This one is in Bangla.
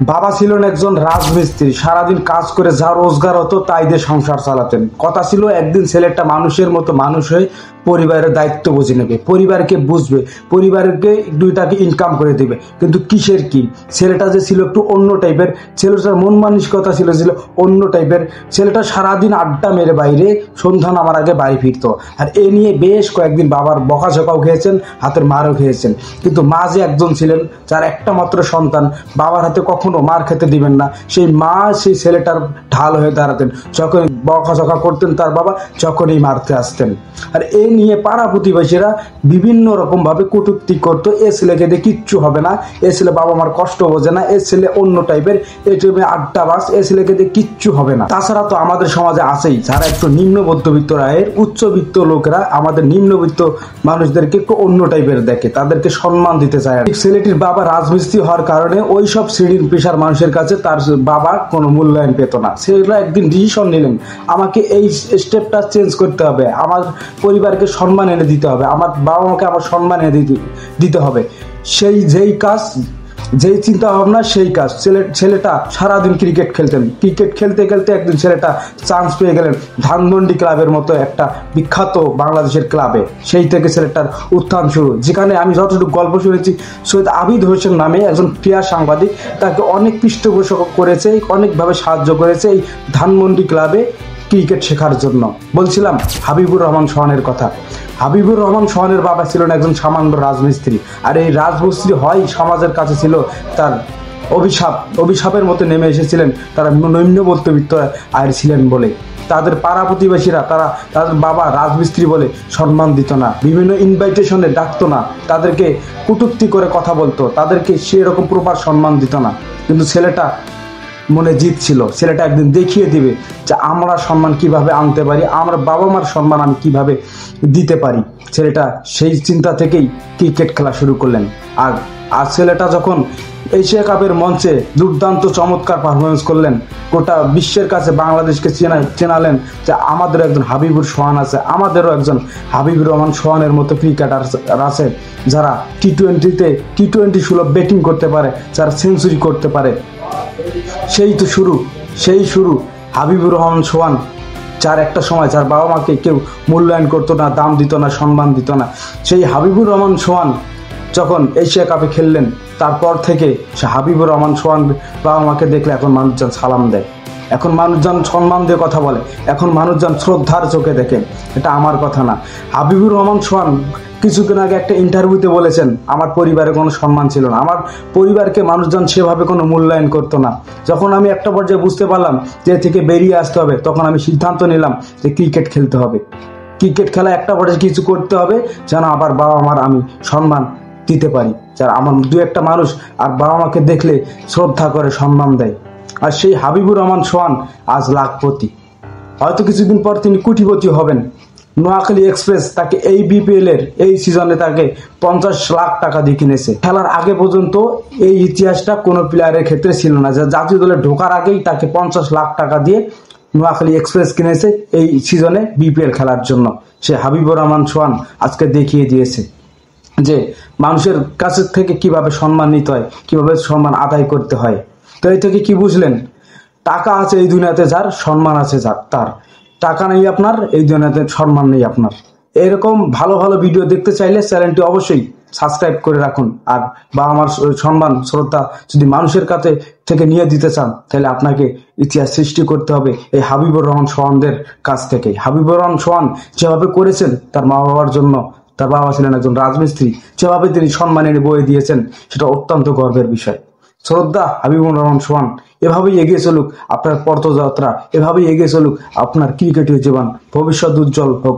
বাবা ছিলেন একজন রাজমিস্ত্রি, সারাদিন কাজ করে যা রোজগার হতো তাই দিয়ে সংসার চালাতেন। কথা ছিল একদিন ছেলেটা মানুষের মতো মানুষ হয়ে পরিবারের দায়িত্ব বুঝে নেবে, পরিবারকে বুঝবে, পরিবারকে দুইটাকে ইনকাম করে দেবে। কিন্তু কিসের কি, ছেলেটা যে ছিল একটু অন্য টাইপের, ছেলেটার মন মানসিকতা ছিল অন্য টাইপের। ছেলেটা সারাদিন আড্ডা মেরে বাইরে, সন্ধ্যা নামার আগে বাড়ি ফিরতো। আর এ নিয়ে বেশ কয়েকদিন বাবার বকাঝকাও খেয়েছেন, হাতের মারও খেয়েছেন। কিন্তু মা যে একজন ছিলেন, যার একটা মাত্র সন্তান, বাবার হাতে কখনো মার খেতে দিবেন না, সেই মা সেই ছেলেটার ঢাল হয়ে দাঁড়াতেন। যখন বকাঝকা করতেন তার বাবা, যখনই মারতে আসতেন। আর এই নিয়ে পাড়া প্রতিবেশীরা বিভিন্ন রকম ভাবে কটূক্তি করতো, এ ছেলেকে দিয়ে কিচ্ছু হবে না, এ ছেলে বাবা মার কষ্ট বোঝে না, এ ছেলে অন্য টাইপের, এই টাইপের আড্ডাবাজ, এ ছেলেকে দিয়ে কিচ্ছু হবে না। তাছাড়া তো আমাদের সমাজে আছেই যারা একটু নিম্ন মধ্যবিত্ত আয়ের, উচ্চবিত্ত লোকেরা আমাদের নিম্নবিত্ত মানুষদেরকে একটু অন্য টাইপের দেখে, তাদেরকে সম্মান দিতে চায়। ছেলেটির বাবা রাজমিস্ত্রি হওয়ার কারণে ওই সব শ্রেণীর পেশার মানুষের কাছে তার বাবা কোনো মূল্যায়ন পেত না। সেটা একদিন ডিসিশন নিলেন, আমাকে এই স্টেপটা চেঞ্জ করতে হবে, আমার পরিবারকে সম্মান এনে দিতে হবে, আমার বাবা মাকে আমার সম্মান এনে দিতে হবে। সেই যেই কাজ, যেই চিন্তা ভাবনা, সেই কাজ। ছেলেটা সারাদিন ক্রিকেট খেলতেন। ক্রিকেট খেলতে খেলতে একদিন ছেলেটা চান্স পেয়ে গেলেন ধানমন্ডি ক্লাবের মতো একটা বিখ্যাত বাংলাদেশের ক্লাবে। সেই থেকে ছেলেটার উত্থান শুরু, যেখানে আমি যতটুকু গল্প শুনেছি, সৈয়দ আবিদ হোসেন নামে একজন ক্রীড়া সাংবাদিক তাকে অনেক পৃষ্ঠপোষক করেছে, অনেকভাবে সাহায্য করেছে এই ধানমন্ডি ক্লাবে ক্রিকেট শেখার জন্য। বলছিলাম হাবিবুর রহমান সোহানের কথা। হাবিবুর রহমান সোহানের বাবা ছিলেন একজন সামান্য রাজমিস্ত্রি, আর এই রাজমিস্ত্রি হয় সমাজের কাছে ছিল তার অভিশাপের মতো নেমে এসেছিলেন। তারা নিম্ন মধ্যবিত্ত আয়ের ছিলেন বলে তাদের পাড়া প্রতিবেশীরা তাদের বাবা রাজমিস্ত্রি বলে সম্মান দিত না, বিভিন্ন ইনভাইটেশনে ডাকতো না, তাদেরকে কটূক্তি করে কথা বলতো, তাদেরকে সেরকম প্রপার সম্মান দিত না। কিন্তু ছেলেটা মনে জিত ছিল, ছেলেটা একদিন দেখিয়ে দিবে যে আমরা সম্মান কিভাবে আনতে পারি, আমার বাবা মার সম্মান আমি কিভাবে দিতে পারি। ছেলেটা সেই চিন্তা থেকেই ক্রিকেট খেলা শুরু করলেন। আর ছেলেটা যখন এশিয়া কাপের মঞ্চে দুর্দান্ত চমৎকার পারফরমেন্স করলেন, গোটা বিশ্বের কাছে বাংলাদেশকে চেনালেন যে আমাদেরও একজন হাবিবুর সোহান আছে, আমাদেরও একজন হাবিবুর রহমান সোহানের মতো ক্রিকেটার আছে যারা টি-20 সুলভ ব্যাটিং করতে পারে, যারা সেঞ্চুরি করতে পারে। সেই শুরু হাবিবুর রহমান সোহান, যার একটা সময় যার বাবা মাকে কেউ মূল্যায়ন করতো না, দাম দিত না, সম্মান দিত না, সেই হাবিবুর রহমান সোহান যখন এশিয়া কাপে খেললেন, তারপর থেকে সে হাবিবুর রহমান সোহান বাবা মাকে দেখলে এখন মানুষজন সালাম দেয়, এখন মানুষজন সম্মান দিয়ে কথা বলে, এখন মানুষজন শ্রদ্ধার চোখে দেখে। এটা আমার কথা না। হাবিবুর রহমান সোহান কিছুদিন আগে একটা ইন্টারভিউতে বলেছেন, আমার পরিবারে কোনো সম্মান ছিল না, আমার পরিবারকে মানুষজন সেভাবে কোনো মূল্যায়ন করতো না। যখন আমি একটা পর্যায়ে বুঝতে পারলাম যে থেকে বেরিয়ে আসতে হবে, তখন আমি সিদ্ধান্ত নিলাম যে ক্রিকেট খেলতে হবে, ক্রিকেট খেলা একটা পর্যায়ে কিছু করতে হবে যেন আবার বাবা মার আমি সম্মান দিতে পারি, যারা আমার দু একটা মানুষ আর বাবা মাকে দেখলে শ্রদ্ধা করে সম্মান দেয়। আর সেই হাবিবুর রহমান সোহান আজ লাখপতি, হয়তো কিছুদিন পর তিনি কোটিপতি হবেন। নোয়াখালী এক্সপ্রেস তাকে এই বিপিএল এর এই সিজনে তাকে 50 লাখ টাকা দিয়ে কিনেছে। খেলার আগে পর্যন্ত এই ইতিহাসটা কোনো প্লেয়ারের ক্ষেত্রে ছিল না, জাতীয় দলে ঢোকার আগেই তাকে 50 লাখ টাকা দিয়ে নোয়াখালী এক্সপ্রেস কিনেছে এই সিজনে বিপিএল খেলার জন্য। সে হাবিবুর রহমান সোহান আজকে দেখিয়ে দিয়েছে যে মানুষের কাছে থেকে কিভাবে সম্মান নিতে হয়, কিভাবে সম্মান আদায় করতে হয়। তো এই থেকে কি বুঝলেন? টাকা আছে এই দুনিয়াতে যার, সম্মান আছে যার, তার টাকা নেই আপনার, এই দুনিয়াতে সম্মান নেই আপনার। এরকম ভালো ভালো ভিডিও দেখতে চাইলে চ্যানেলটি অবশ্যই সাবস্ক্রাইব করে রাখুন। আর বা আমার সম্মান শ্রদ্ধা যদি মানুষের কাছে থেকে নিয়ে দিতে চান, তাহলে আপনাকে ইতিহাস সৃষ্টি করতে হবে এই হাবিবুর রহমান সোহানদের কাছ থেকে। হাবিবুর রহমান সোহান যেভাবে করেছেন তার মা বাবার জন্য, তার বাবা ছিলেন একজন রাজমিস্ত্রি, যেভাবে তিনি সম্মান এনে বয়ে দিয়েছেন, সেটা অত্যন্ত গর্বের বিষয়। শ্রদ্ধা হাবিবুর রহমান সোহান, এভাবেই এগিয়ে চলুক আপনার পথযাত্রা, এভাবেই এগিয়ে চলুক আপনার ক্রিকেটীয় জীবন, ভবিষ্যৎ উজ্জ্বল হোক।